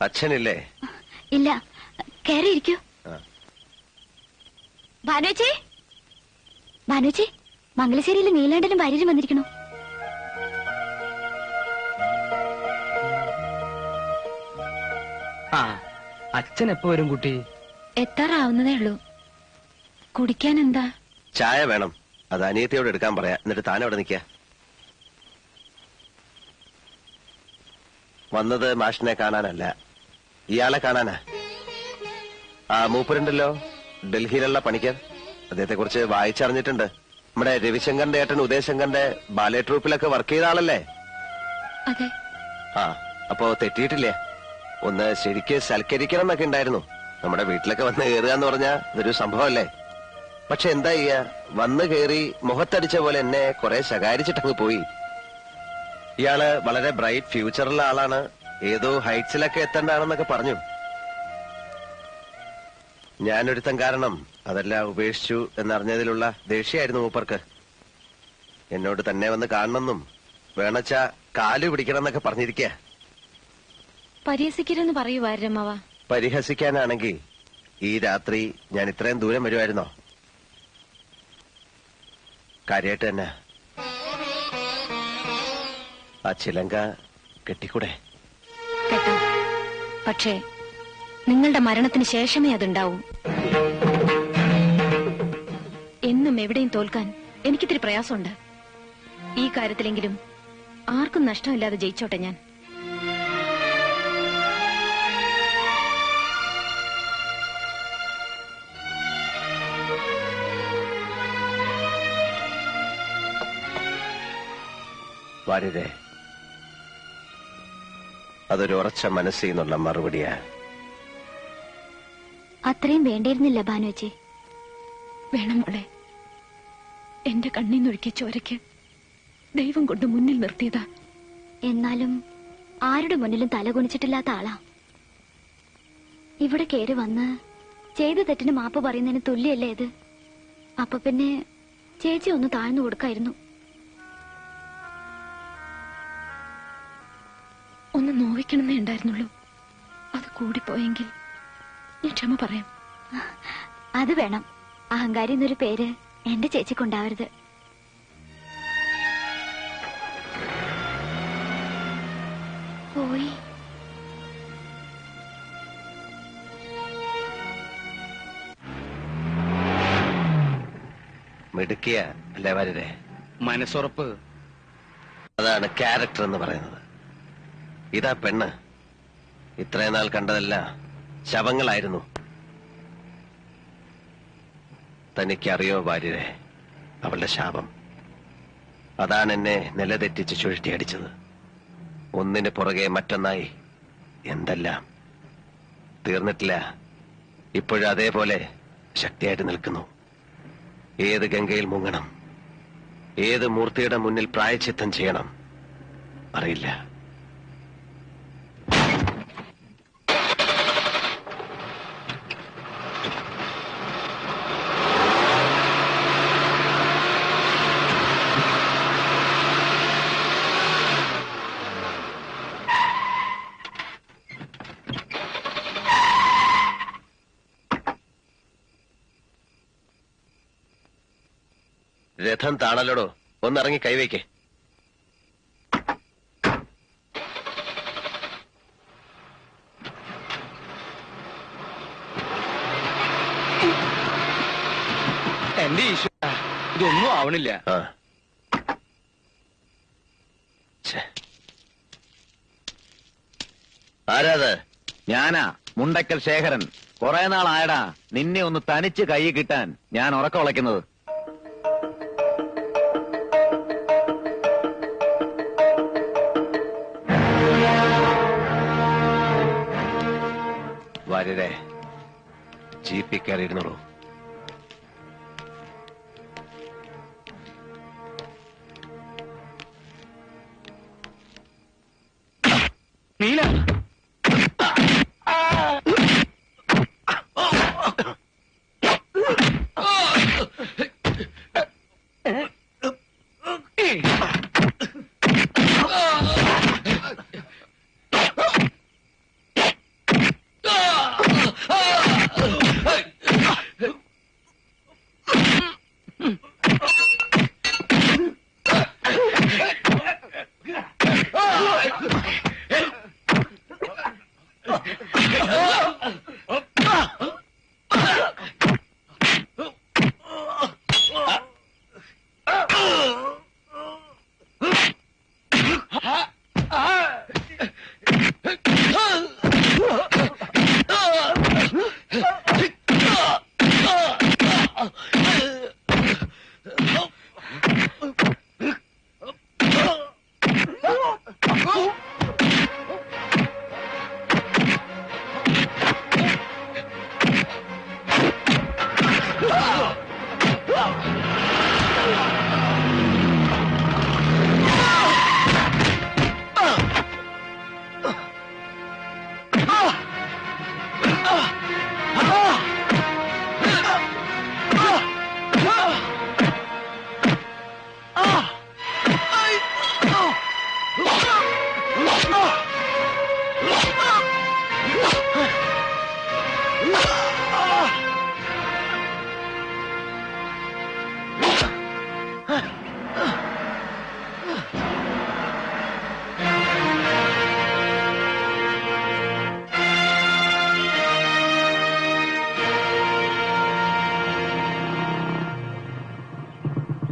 അച്ഛനില്ലേ? ഇല്ല, കയറിയിരിക്കൂ. ഭാനുച്ചി, ഭാനുച്ചി, മംഗലശ്ശേരിയിൽ നീലാണ്ടനും ഭാര്യരും വന്നിരിക്കണു. അച്ഛൻ എപ്പോ വരും കുട്ടി? എത്താറാവുന്നതേ ഉള്ളൂ. കുടിക്കാൻ എന്താ? ചായ വേണം. അത് അനിയത്തിയോട് എടുക്കാൻ പറയാ. എന്നിട്ട് താൻ അവിടെ നിൽക്ക. വന്നത് മാഷിനെ കാണാനല്ല, ഇയാളെ കാണാനാ. ആ മൂപ്പരുണ്ടല്ലോ, ഡൽഹിയിലുള്ള പണിക്കർ. അദ്ദേഹത്തെ കുറിച്ച് വായിച്ചറിഞ്ഞിട്ടുണ്ട്. നമ്മുടെ രവിശങ്കറിന്റെ ഏട്ടൻ ഉദയശങ്കറിന്റെ ബാലെ ട്രൂപ്പിലൊക്കെ വർക്ക് ചെയ്ത ആളല്ലേ? അതെ. ആ, അപ്പോ തെറ്റിയിട്ടില്ലേ? ഒന്ന് ശരിക്ക് സൽക്കരിക്കണം എന്നൊക്കെ ഉണ്ടായിരുന്നു. നമ്മുടെ വീട്ടിലൊക്കെ വന്ന് കയറുക എന്ന് പറഞ്ഞാ ഇതൊരു സംഭവമല്ലേ? പക്ഷെ എന്താ ചെയ്യാ, വന്ന് കയറി മുഖത്തടിച്ച പോലെ എന്നെ കുറെ ശകാരിച്ചിട്ടങ്ങ് പോയി. ഇയാള് വളരെ ബ്രൈറ്റ് ഫ്യൂച്ചറുള്ള ആളാണ്, ഏതോ ഹൈറ്റ്സിലൊക്കെ എത്തേണ്ടതാണെന്നൊക്കെ പറഞ്ഞു. ഞാനൊരുത്തം കാരണം അതെല്ലാം ഉപേക്ഷിച്ചു എന്നറിഞ്ഞതിലുള്ള ദേഷ്യമായിരുന്നു മൂപ്പർക്ക്. എന്നോട് തന്നെ വന്ന് കാണണമെന്നും വേണച്ച കാലു പിടിക്കണം എന്നൊക്കെ പറഞ്ഞിരിക്കുക. പരിഹസിക്കരുതെന്ന് പറയൂ വാരമ്മവ. പരിഹസിക്കാനാണെങ്കിൽ ഈ രാത്രി ഞാൻ ഇത്രയും ദൂരം വരുമായിരുന്നോ? കാര്യമായിട്ട് തന്നെ ആ ചിലങ്ക കെട്ടിക്കൂടെ? കേട്ടോ, പക്ഷേ നിങ്ങളുടെ മരണത്തിന് ശേഷമേ അതുണ്ടാവൂ. എന്നും എവിടെയും തോൽക്കാൻ എനിക്കിത്തിരി പ്രയാസമുണ്ട്. ഈ കാര്യത്തിലെങ്കിലും ആർക്കും നഷ്ടമില്ലാതെ ജയിച്ചോട്ടെ ഞാൻ. വാര്യരെ, അതൊരു ഉറച്ച മനസ്സിൽ നിന്നുള്ള മറുപടിയാ. അത്രയും വേണ്ടിയിരുന്നില്ല ഭാനുവച്ചി. വേണം മോളെ. എന്റെ കണ്ണീന്നൊഴുക്കിയ ചോരയ്ക്ക് ദൈവം കൊണ്ട് മുന്നിൽ നിർത്തിയതാ. എന്നാലും ആരുടെ മുന്നിലും തലകുനിച്ചിട്ടില്ലാത്ത ആളാ. ഇവിടെ കയറി വന്ന് ചെയ്ത തെറ്റിന് മാപ്പ് പറയുന്നതിന് തുല്യല്ലേ ഇത്? അപ്പൊ പിന്നെ ചേച്ചി ഒന്ന് താഴ്ന്നു കൊടുക്കായിരുന്നു. ഒന്ന് നോവിക്കണമെന്നേ ഉണ്ടായിരുന്നുള്ളൂ. അത് കൂടിപ്പോയെങ്കിൽ ഞാൻ ക്ഷമ പറയാം. അത് വേണം. അഹങ്കാരി എന്നൊരു പേര് എന്റെ ചേച്ചിക്കുണ്ടാവരുത്. പോയി. മിടുക്കിയ അല്ലേ വാര്യരെ? മനസ്സുറപ്പ്. അതാണ് ക്യാരക്ടർ എന്ന് പറയുന്നത്. ഇതാ പെണ്ണ്. ഇത്രയും നാൾ കണ്ടതല്ല ശവങ്ങളായിരുന്നു. തനിക്കറിയോ വാര്യരെ, അവളുടെ ശാപം അതാണ് എന്നെ നിലതെറ്റിച്ച് ചുഴറ്റിയടിച്ചത്. ഒന്നിന് പുറകെ മറ്റൊന്നായി എന്തെല്ലാം. തീർന്നിട്ടില്ല, ഇപ്പോഴും അതേപോലെ ശക്തിയായിട്ട് നിൽക്കുന്നു. ഏത് ഗംഗയിൽ മുങ്ങണം, ഏത് മൂർത്തിയുടെ മുന്നിൽ പ്രായശ്ചിത്തം ചെയ്യണം അറിയില്ല. രഥം താണല്ലോടോ, ഒന്നിറങ്ങി കൈവയ്ക്ക്. എന്റെ ഈശ്വര, ഇതൊന്നും ആവണില്ല. ആരാത്? ഞാനാ, മുണ്ടക്കൽ ശേഖരൻ. കുറെ നാളായടാ നിന്നെ ഒന്ന് തനിച്ച് കൈ കിട്ടാൻ ഞാൻ ഉറക്കം ഉളയ്ക്കുന്നത്. വാര്യരെ, ജീപ്പിൽ കയറിയിരുന്നുള്ളൂ. നീല,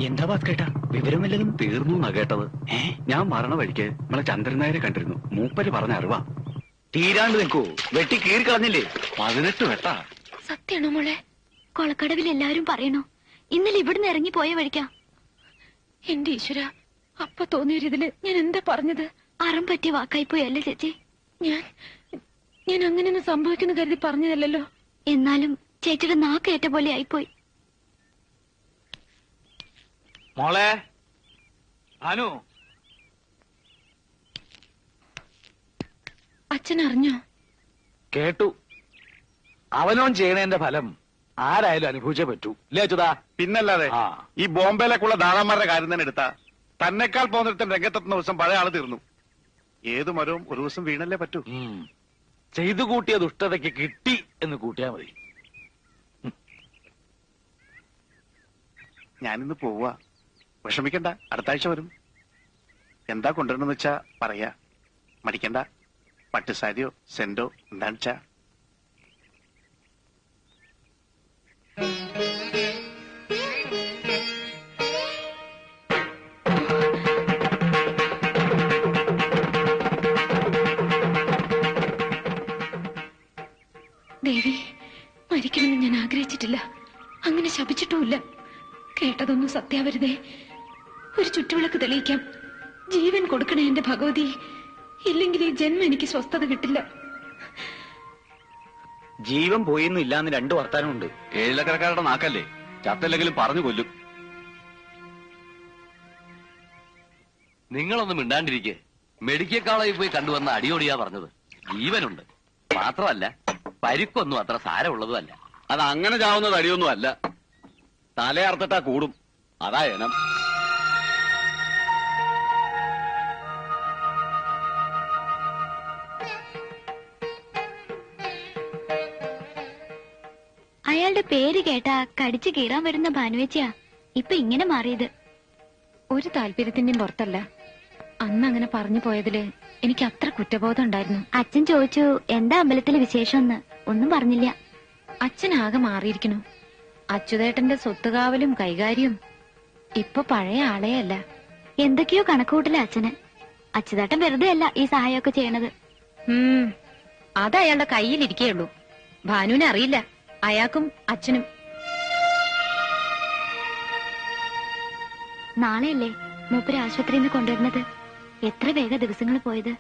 എന്താ ഭാസ്കേട്ടാ വിവരം വല്ലതും? തീർന്നു എന്നാ കേട്ടത്. ഞാൻ മരണ വഴിക്ക് നമ്മളെ ചന്ദ്രൻ നായരെ കണ്ടിരുന്നു. മൂപ്പര് പറഞ്ഞ അറിവാ. തീരാണ്ട് നിൽക്കൂ, വെട്ടി കീറി കളഞ്ഞില്ലേ? 18 വെട്ടാ. സത്യാണോ മോളെ? കൊളക്കടവിൽ എല്ലാവരും പറയണോ ഇന്നലെ ഇവിടുന്ന് ഇറങ്ങി പോയ വഴിക്കാ? എന്റെ ഈശ്വര, അപ്പൊ തോന്നിയൊരിതില് ഞാൻ എന്താ പറഞ്ഞത്? അറം പറ്റിയ വാക്കായി പോയി അല്ലേ ചേച്ചി? ഞാൻ അങ്ങനെയൊന്നും സംഭവിക്കുന്നു കരുതി പറഞ്ഞതല്ലോ. എന്നാലും ചേച്ചിയുടെ നാക്കേറ്റ പോലെ ആയിപ്പോയി. മോളെ അനു, അച്ഛൻ അറിഞ്ഞോ? കേട്ടു. അവനോൻ ചെയ്യണേന്റെ ഫലം ആരായാലും അനുഭവിച്ചേ പറ്റൂ, ഇല്ലേ അച്യുതാ? പിന്നല്ലാതെ ഈ ബോംബെയിലേക്കുള്ള ദാതാന്മാരുടെ കാര്യം തന്നെ എടുത്താ തന്നെക്കാൾ പോകുന്നിടത്തും രംഗത്തെത്തുന്ന ദിവസം പഴയ ആള് തീർന്നു. ഏതു മരവും ഒരു ദിവസം വീണല്ലേ പറ്റൂ. ചെയ്തു കൂട്ടിയ ദുഷ്ടതയ്ക്ക് കിട്ടി എന്ന് കൂട്ടിയാ മതി. ഞാനിന്ന് പോവാ. വിഷമിക്കണ്ട, അടുത്ത ആഴ്ച വരും. എന്താ കൊണ്ടുവരണമെന്ന് വെച്ചാ പറയാ. മടിക്കണ്ട. പട്ടുസാരിയോ സെന്റോ എന്താണെന്ന് വെച്ചാ. ദേവി, മരിക്കണമെന്ന് ഞാൻ ആഗ്രഹിച്ചിട്ടില്ല, അങ്ങനെ ശപിച്ചിട്ടുമില്ല. കേട്ടതൊന്നും സത്യാവരുതേ. ഒരു ചുറ്റുവിളക്ക് തെളിയിക്കാം. ജീവൻ കൊടുക്കണേ എന്റെ ഭഗവതി, ഇല്ലെങ്കിൽ ഈ ജന്മം എനിക്ക് സ്വസ്ഥത കിട്ടില്ല. ജീവൻ പോയിന്നും ഇല്ലാന്ന് 2 വർത്താനമുണ്ട്. ഏഴിലക്കരക്കാരുടെ നാക്കല്ലേ, ചത്തല്ലെങ്കിലും പറഞ്ഞു കൊല്ലും. നിങ്ങളൊന്നും മിണ്ടാണ്ടിരിക്കെ. മെഡിക്കൽ കോളേജിൽ പോയി കണ്ടുവന്ന അടിയോടിയാ പറഞ്ഞത്. ജീവനുണ്ട്, മാത്രമല്ല പരിക്കൊന്നും അത്ര സാരമുള്ളതും അല്ല. അത് അങ്ങനെ ചാവുന്നത് അടിയൊന്നും അല്ല, തലയർത്തിട്ടാ കൂടും. അതാ എനം. അയാളുടെ പേര് കേട്ടാ കടിച്ചു കീറാൻ വരുന്ന ഭാനുവേച്ചിയാ ഇപ്പൊ ഇങ്ങനെ മാറിയത്. ഒരു താല്പര്യത്തിന്റെയും പുറത്തല്ല. അന്ന് അങ്ങനെ പറഞ്ഞു പോയതില് എനിക്ക് അത്ര കുറ്റബോധം ഉണ്ടായിരുന്നു. അച്ഛൻ ചോദിച്ചു എന്താ അമ്പലത്തിലെ വിശേഷം, ഒന്നും പറഞ്ഞില്ല. അച്ഛൻ ആകെ മാറിയിരിക്കണു. അച്യുതേട്ടന്റെ സ്വത്തുകാവലും കൈകാര്യവും ഇപ്പൊ പഴയ ആളേ അല്ല. എന്തൊക്കെയോ കണക്കുകൂട്ടില്ല അച്ഛന്. അച്യുതേട്ടൻ വെറുതെ അല്ല ഈ സഹായമൊക്കെ ചെയ്യണത്. അത് അയാളുടെ കയ്യിലിരിക്കേയുള്ളൂ. ഭാനുവിനെ അറിയില്ല, അയാൾക്കും അച്ഛനും. നാളെയല്ലേ മൂപ്പര് ആശുപത്രിയിൽ നിന്ന് കൊണ്ടുവരുന്നത്? എത്ര വേഗ ദിവസങ്ങൾ പോയത്.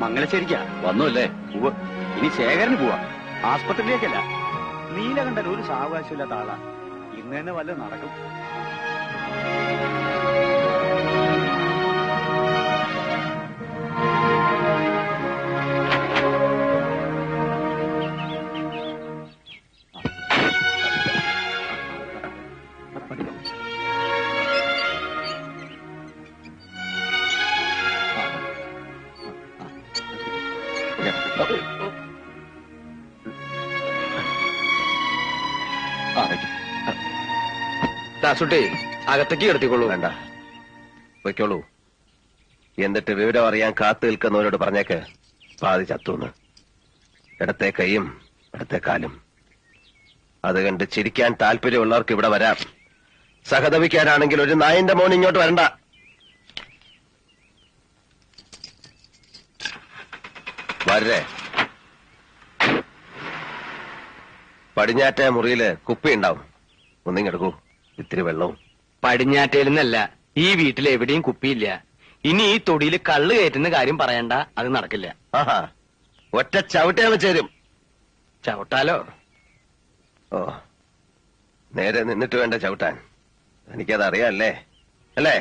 മംഗലശ്ശേരിക്കാ വന്നുല്ലേ? ഇനി ശേഖരന് പോവാ, ആസ്പത്രിയിലേക്കല്ല. നീലകണ്ഠൻ ഒരു സാവകാശമില്ലാത്ത ആളാ. ഇന്ന് തന്നെ വല്ല നടക്കും. ദാസുട്ടി, അകത്തേക്ക് കിടത്തിക്കൊള്ളൂ. വേണ്ട, വയ്ക്കോളൂ. എന്നിട്ട് വിവരം അറിയാൻ കാത്തു നിൽക്കുന്നവരോട് പറഞ്ഞേക്ക് പാതി ചത്തുന്ന്. ഇടത്തെ കൈയും ഇടത്തെ കാലും. അത് കണ്ട് ചിരിക്കാൻ താല്പര്യമുള്ളവർക്ക് ഇവിടെ വരാം. സഹതപിക്കാനാണെങ്കിൽ ഒരു നായന്റെ മോൻ ഇങ്ങോട്ട് വരണ്ട. വരേ. പടിഞ്ഞാറ്റ മുറിയില് കുപ്പി ഉണ്ടാവും, ഒന്നിങ്ങെടുക്കൂ. ഇത്തിരി വെള്ളവും. പടിഞ്ഞാറ്റേലെന്നല്ല, ഈ വീട്ടിൽ എവിടെയും കുപ്പിയില്ല. ഇനി ഈ തൊടിയിൽ കള്ള് കയറ്റുന്ന കാര്യം പറയണ്ട, അത് നടക്കില്ല. ആഹാ, ഒറ്റ ചവിട്ടയാൽ ചേരും. ചവിട്ടാലോ? ഓ, നേരെ നിന്നിട്ട് വേണ്ട ചവിട്ടാൻ. എനിക്കത് അറിയാല്ലേ, അല്ലേ?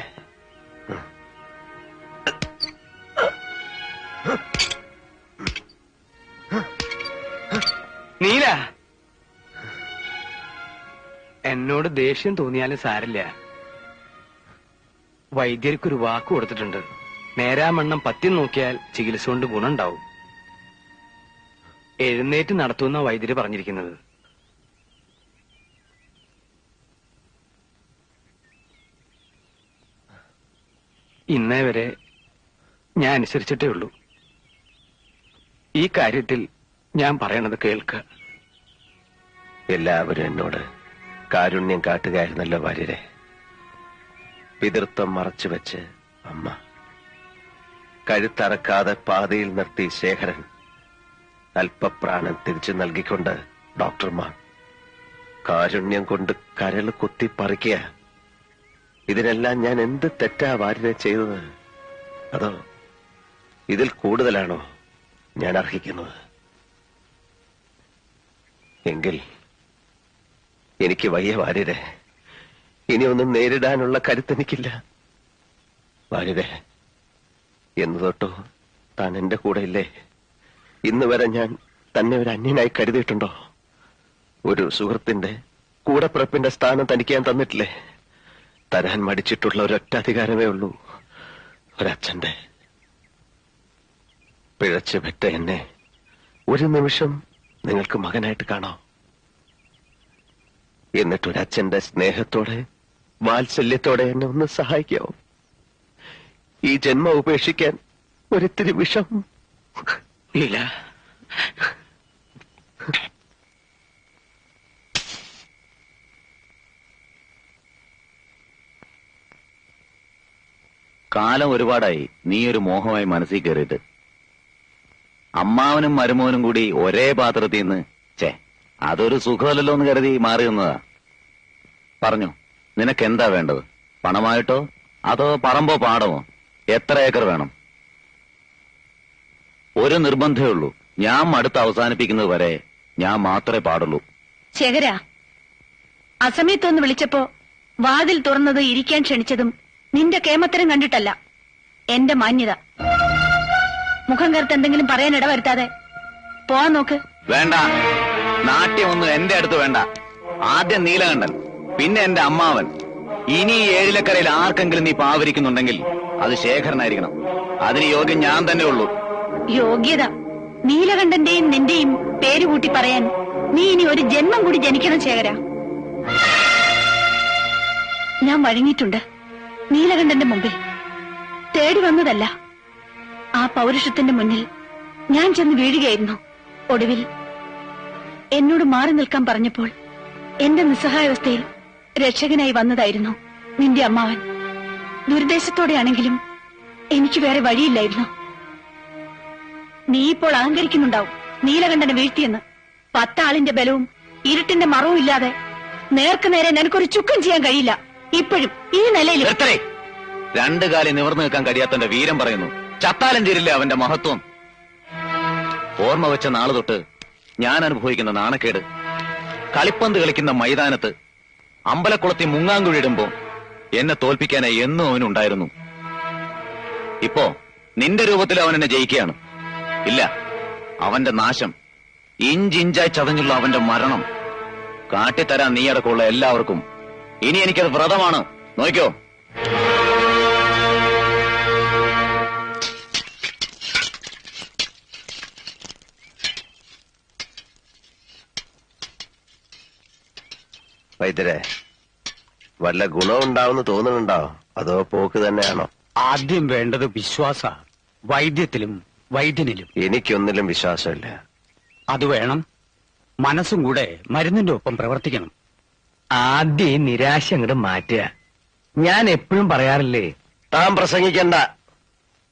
നീല, എന്നോട് ദേഷ്യം തോന്നിയാലും സാരില്ല. വൈദ്യർക്കൊരു വാക്ക് കൊടുത്തിട്ടുണ്ട്. നേരാമണ്ണം പത്യം നോക്കിയാൽ ചികിത്സ കൊണ്ട് ഗുണമുണ്ടാവും. എഴുന്നേറ്റ് നടത്തുന്ന വൈദ്യര് പറഞ്ഞിരിക്കുന്നത്. ഇന്നേ വരെ ഞാൻ അനുസരിച്ചിട്ടേ ഉള്ളൂ. ഈ കാര്യത്തിൽ ഞാൻ പറയണത് കേൾക്കുക. എല്ലാവരും എന്നോട് കാരുണ്യം കാട്ടുകയായിരുന്നല്ലോ വാര്യരെ. പിതൃത്വം മറച്ചുവെച്ച് അമ്മ, കഴുത്തറക്കാതെ പാതയിൽ നിർത്തി ശേഖരൻ, അല്പപ്രാണൻ തിരിച്ചു നൽകിക്കൊണ്ട് ഡോക്ടർമാർ, കാരുണ്യം കൊണ്ട് കരൾ കുത്തിപ്പറിക്കുക. ഇതിനെല്ലാം ഞാൻ എന്ത് തെറ്റാ വാര്യരെ ചെയ്തത്? അതോ ഇതിൽ കൂടുതലാണോ ഞാൻ അർഹിക്കുന്നത്? എങ്കിൽ എനിക്ക് വയ്യ വാര്യരെ, ഇനി ഒന്നും നേരിടാനുള്ള കരുത്തെനിക്കില്ല. വാര്യരെ, എന്ന് തൊട്ടോ താൻ എന്റെ കൂടെ ഇല്ലേ? ഇന്ന് വരെ ഞാൻ തന്നെ ഒരു അന്യനായി കരുതിയിട്ടുണ്ടോ? ഒരു സുഹൃത്തിന്റെ കൂടപ്പിറപ്പിന്റെ സ്ഥാനം തനിക്ക് ഞാൻ തന്നിട്ടില്ലേ? തരാൻ മടിച്ചിട്ടുള്ള ഒരൊറ്റ അധികാരമേ ഉള്ളൂ, ഒരച്ഛന്റെ. പിഴച്ചു പെറ്റ എന്നെ ഒരു നിമിഷം നിങ്ങൾക്ക് മകനായിട്ട് കാണാം. എന്നിട്ടൊരച്ഛന്റെ സ്നേഹത്തോടെ വാത്സല്യത്തോടെ എന്നെ ഒന്ന് സഹായിക്കാവോ? ഈ ജന്മം ഉപേക്ഷിക്കാൻ ഒരിത്തിരി വിഷം. ഇല്ല, കാലം ഒരുപാടായി നീ ഒരു മോഹമായി മനസ്സിൽ കയറിയിട്ട്. അമ്മാവനും മരുമോനും കൂടി ഒരേ പാത്രത്തിൽ നിന്ന് അതൊരു സുഖമല്ലല്ലോ എന്ന് കരുതി മാറി നിന്നതാ. പറഞ്ഞു, നിനക്കെന്താ വേണ്ടത്? പണമായിട്ടോ അതോ പറമ്പോ പാടമോ? എത്ര ഏക്കർ വേണം? ഒരു നിർബന്ധമേ ഉള്ളൂ, ഞാൻ മടുത്ത് അവസാനിപ്പിക്കുന്നത് വരെ ഞാൻ മാത്രമേ പാടുള്ളൂ. ശേഖര, അസമയത്തൊന്ന് വിളിച്ചപ്പോ വാതിൽ തുറന്നത് ഇരിക്കാൻ ക്ഷണിച്ചതും നിന്റെ കേമത്തരം കണ്ടിട്ടല്ല, എന്റെ മാന്യത. മുഖം കറുത്ത് എന്തെങ്കിലും പറയാൻ ഇടവരുത്താതെ പോവാൻ നോക്ക്. വേണ്ട, നാട്യമൊന്നും എന്റെ അടുത്ത് വേണ്ട. ആദ്യം നീലകണ്ഠൻ, പിന്നെ എന്റെ അമ്മാവൻ. ഇനി ഈ ഏഴിലക്കരയിൽ ആർക്കെങ്കിലും നീ പാവരിക്കുന്നുണ്ടെങ്കിൽ അത് ശേഖരനായിരിക്കണം. അതിന് യോഗ്യം ഞാൻ തന്നെ ഉള്ളൂ. യോഗ്യത? നീലകണ്ഠന്റെയും നിന്റെയും പേര് കൂട്ടി പറയാൻ നീ ഇനി ഒരു ജന്മം കൂടി ജനിക്കണം ശേഖര. ഞാൻ വഴങ്ങിയിട്ടുണ്ട് നീലകണ്ഠന്റെ മുമ്പിൽ. തേടി വന്നതല്ല, ആ പൗരുഷത്തിന്റെ മുന്നിൽ ഞാൻ ചെന്ന് വീഴുകയായിരുന്നു. ഒടുവിൽ എന്നോട് മാറി നിൽക്കാൻ പറഞ്ഞപ്പോൾ എന്റെ നിസ്സഹായാവസ്ഥയിൽ രക്ഷകനായി വന്നതായിരുന്നു നിന്റെ അമ്മാവൻ. ദുരുദ്ദേശത്തോടെയാണെങ്കിലും എനിക്ക് വേറെ വഴിയില്ലായിരുന്നു. നീ ഇപ്പോൾ അഹങ്കരിക്കുന്നുണ്ടാവും നീലകണ്ഠനെ വീഴ്ത്തിയെന്ന്. 10 ആളിന്റെ ബലവും ഇരുട്ടിന്റെ മറവും ഇല്ലാതെ നേർക്ക് നേരെ നിനക്കൊരു ചുക്കം ചെയ്യാൻ കഴിയില്ല. ഇപ്പോഴും ഈ നിലയിൽ രണ്ടു കാലി നിവർന്നു നിൽക്കാൻ കഴിയാത്തന്റെ വീരം പറയുന്നു. ചത്താലും ചേരില്ല അവന്റെ മഹത്വം. ഓർമ്മ വെച്ച നാള് തൊട്ട് ഞാൻ അനുഭവിക്കുന്ന നാണക്കേട്. കളിപ്പന്ത് കളിക്കുന്ന മൈതാനത്ത് അമ്പലക്കുളത്തിൽ മുങ്ങാങ്കുഴിയിടുമ്പോ എന്നെ തോൽപ്പിക്കാനായി എന്നും അവനുണ്ടായിരുന്നു. ഇപ്പോ നിന്റെ രൂപത്തിൽ അവൻ എന്നെ ജയിക്കുകയാണ്. ഇല്ല, അവന്റെ നാശം, ഇഞ്ചിഞ്ചായി ചതഞ്ഞുള്ള അവന്റെ മരണം കാട്ടിത്തരാൻ നീ അടക്കമുള്ള എല്ലാവർക്കും. ഇനി എനിക്കത് വ്രതമാണ്. നോക്കിക്കോ. വൈദ്യരെ, വല്ല ഗുണമുണ്ടാവുമെന്ന് തോന്നുന്നുണ്ടോ? അതോ പോക്ക് തന്നെയാണോ? ആദ്യം വേണ്ടത് വിശ്വാസ. വൈദ്യത്തിലും വൈദ്യനിലും. എനിക്കൊന്നിലും വിശ്വാസമില്ല. അത് വേണം. മനസ്സും കൂടെ മരുന്നിന്റെ ഒപ്പം പ്രവർത്തിക്കണം. ആദ്യം ഈ നിരാശ അങ്ങോട്ട് മാറ്റുക. ഞാൻ എപ്പോഴും പറയാറില്ലേ, താൻ പ്രസംഗിക്കണ്ട.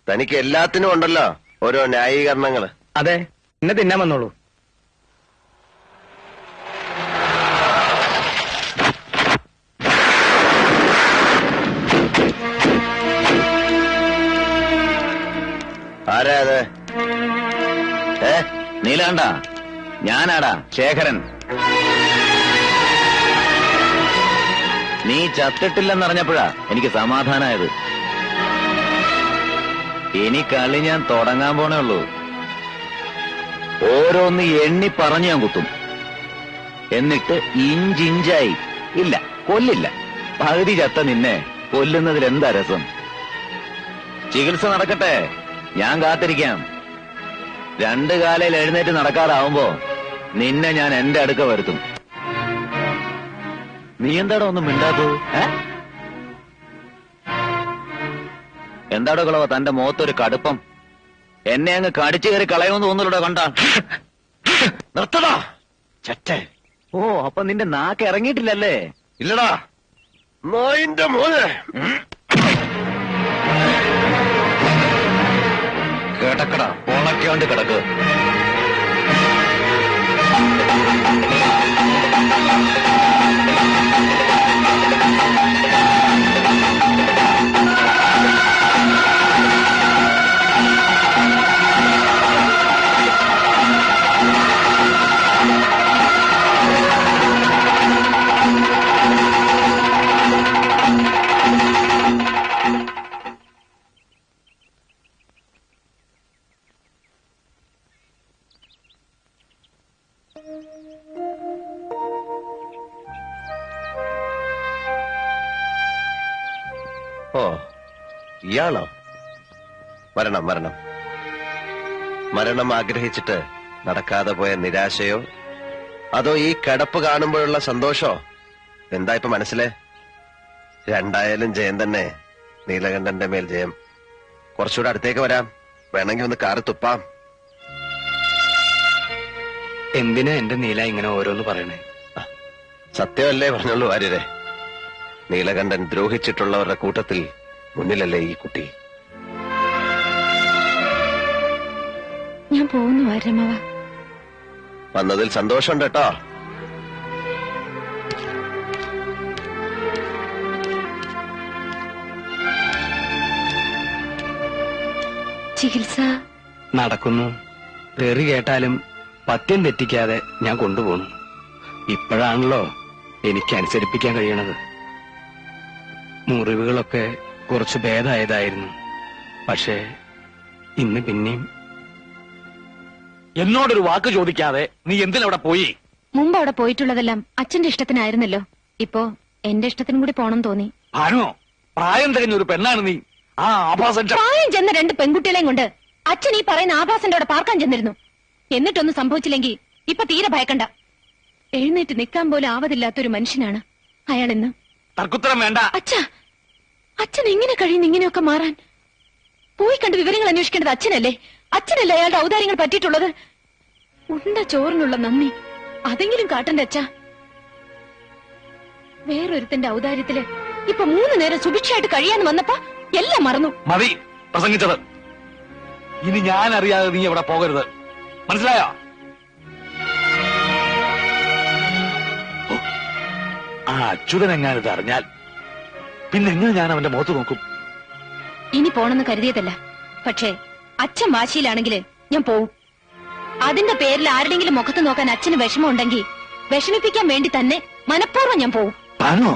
തനിക്ക് എല്ലാത്തിനും ഉണ്ടല്ലോ ഓരോ ന്യായീകരണങ്ങള്. അതെ, എന്നെ തിന്നാൻ വന്നോളൂ. ആരാ അത്? നീലാണ്ട, ഞാനാടാ ശേഖരൻ. നീ ചത്തിട്ടില്ലെന്നറിഞ്ഞപ്പോഴാ എനിക്ക് സമാധാനായത്. ഇനി കളി ഞാൻ തുടങ്ങാൻ പോണേ ഉള്ളൂ. ഓരോന്ന് എണ്ണി പറഞ്ഞു ഞാൻ കുത്തും. എന്നിട്ട് ഇഞ്ചിഞ്ചായി. ഇല്ല, കൊല്ലില്ല. പകുതി ചത്ത നിന്നെ കൊല്ലുന്നതിൽ എന്താ രസം? ചികിത്സ നടക്കട്ടെ, ഞാൻ കാത്തിരിക്കാം. 2 കാലയിൽ എഴുന്നേറ്റ് നടക്കാറാവുമ്പോ നിന്നെ ഞാൻ എന്റെ അടുക്ക വരുത്തും. നീ എന്താടോ ഒന്നും മിണ്ടാത്തത്? എന്താടോ കളവ തന്റെ മുഖത്തൊരു കടുപ്പം? എന്നെ അങ്ങ് കടിച്ചു കയറി കളയുമെന്ന് തോന്നുന്നുണ്ടോ? കണ്ട നിർത്തടാ ചറ്റേ. ഓ, അപ്പൊ നിന്റെ നാക്ക് ഇറങ്ങിയിട്ടില്ലല്ലേ? ഇല്ലടാ നായിന്റെ മോനെ. കേട്ടക്കട ഓണക്കാണ്ട് കിടക്ക്. ഓ, ഇയാളോ? മരണം മരണം മരണം ആഗ്രഹിച്ചിട്ട് നടക്കാതെ പോയ നിരാശയോ അതോ ഈ കിടപ്പ് കാണുമ്പോഴുള്ള സന്തോഷോ? എന്താ ഇപ്പൊ മനസ്സിലെ? രണ്ടായാലും ജയം തന്നെ. നീലകണ്ഠന്റെ മേൽ ജയം. കുറച്ചുകൂടെ അടുത്തേക്ക് വരാം, വേണമെങ്കിൽ ഒന്ന് കാറ് തുപ്പാം. എന്തിനാ എന്റെ നീല ഇങ്ങനെ ഓരോന്ന് പറയണേ? സത്യമല്ലേ പറഞ്ഞുള്ളൂ ആര്യരെ. നീലകണ്ഠൻ ദ്രോഹിച്ചിട്ടുള്ളവരുടെ കൂട്ടത്തിൽ മുന്നിലല്ലേ ഈ കുട്ടി? ഞാൻ പോകുന്നു ആര്യമാവ. വന്നതിൽ സന്തോഷമുണ്ട് കേട്ടോ. ചികിത്സ നടക്കുന്നു. തെറി കേട്ടാലും പത്യം തെറ്റിക്കാതെ ഞാൻ കൊണ്ടുപോകുന്നു. ഇപ്പോഴാണല്ലോ എനിക്ക് അനുസരിപ്പിക്കാൻ കഴിയണത്. മുറിവുകളൊക്കെ കുറച്ച് ഭേദമായതായിരുന്നു. പക്ഷേ ഇന്ന് പിന്നെയും. എന്നോടൊരു വാക്ക് ചോദിക്കാതെ നീ എന്തിനവിടെ പോയി? മുമ്പ് അവിടെ പോയിട്ടുള്ളതെല്ലാം അച്ഛന്റെ ഇഷ്ടത്തിനായിരുന്നല്ലോ. ഇപ്പോ എന്റെ ഇഷ്ടത്തിനും കൂടി പോണം തോന്നി. ഭാനോ, പ്രായം തികഞ്ഞ ഒരു പെണ്ണാണ് നീ. ആ ആഭാസൻ പ്രായം ചെന്ന 2 പെൺകുട്ടികളെയും കൊണ്ട് അച്ഛൻ ഈ പറയുന്ന ആഭാസന്റെ അവിടെ പാർക്കാൻ ചെന്നിരുന്നു. എന്നിട്ടൊന്നും സംഭവിച്ചില്ലെങ്കിൽ ഇപ്പൊ തീരെ ഭയക്കണ്ട. എഴുന്നേറ്റ് നിൽക്കാൻ പോലും ആവതില്ലാത്തൊരു മനുഷ്യനാണ് അയാൾ ഇന്ന്. തർക്കുത്തരം വേണ്ട. അച്ഛൻ എങ്ങനെ കഴിയുന്നു ഇങ്ങനെയൊക്കെ മാറാൻ? പോയി കണ്ട് വിവരങ്ങൾ അന്വേഷിക്കേണ്ടത് അച്ഛനല്ലേ? അച്ഛനല്ലേ അയാളുടെ ഔദാര്യങ്ങൾ പറ്റിയിട്ടുള്ളത്? ഉണ്ട ചോറിനുള്ള നന്ദി അതെങ്കിലും കാട്ടണ്ട അച്ഛാ. വേറൊരുത്തന്റെ ഔദാര്യത്തില് ഇപ്പൊ 3 നേരം സുഭിക്ഷയായിട്ട് കഴിയാന്ന് വന്നപ്പോ എല്ലാം മറന്നു. മതി പ്രസംഗിച്ചത്. ഇനി ഞാൻ അറിയാതെ നീ എവിടെ പോകരുത്, മനസ്സിലായോ? ആ അച്യുതൻ എങ്ങാനിത് അറിഞ്ഞാൽ പിന്നെ എങ്ങനെ ഞാൻ അവന്റെ മുഖത്ത് നോക്കും? ഇനി പോണെന്ന് കരുതിയതല്ല. പക്ഷേ അച്ഛൻ വാശിയിലാണെങ്കിൽ ഞാൻ പോവും. അതിന്റെ പേരിൽ ആരുടെങ്കിലും മുഖത്ത് നോക്കാൻ അച്ഛന് വിഷമമുണ്ടെങ്കിൽ വിഷമിപ്പിക്കാൻ വേണ്ടി തന്നെ മനഃപൂർവ്വം ഞാൻ പോവും. ആണോ?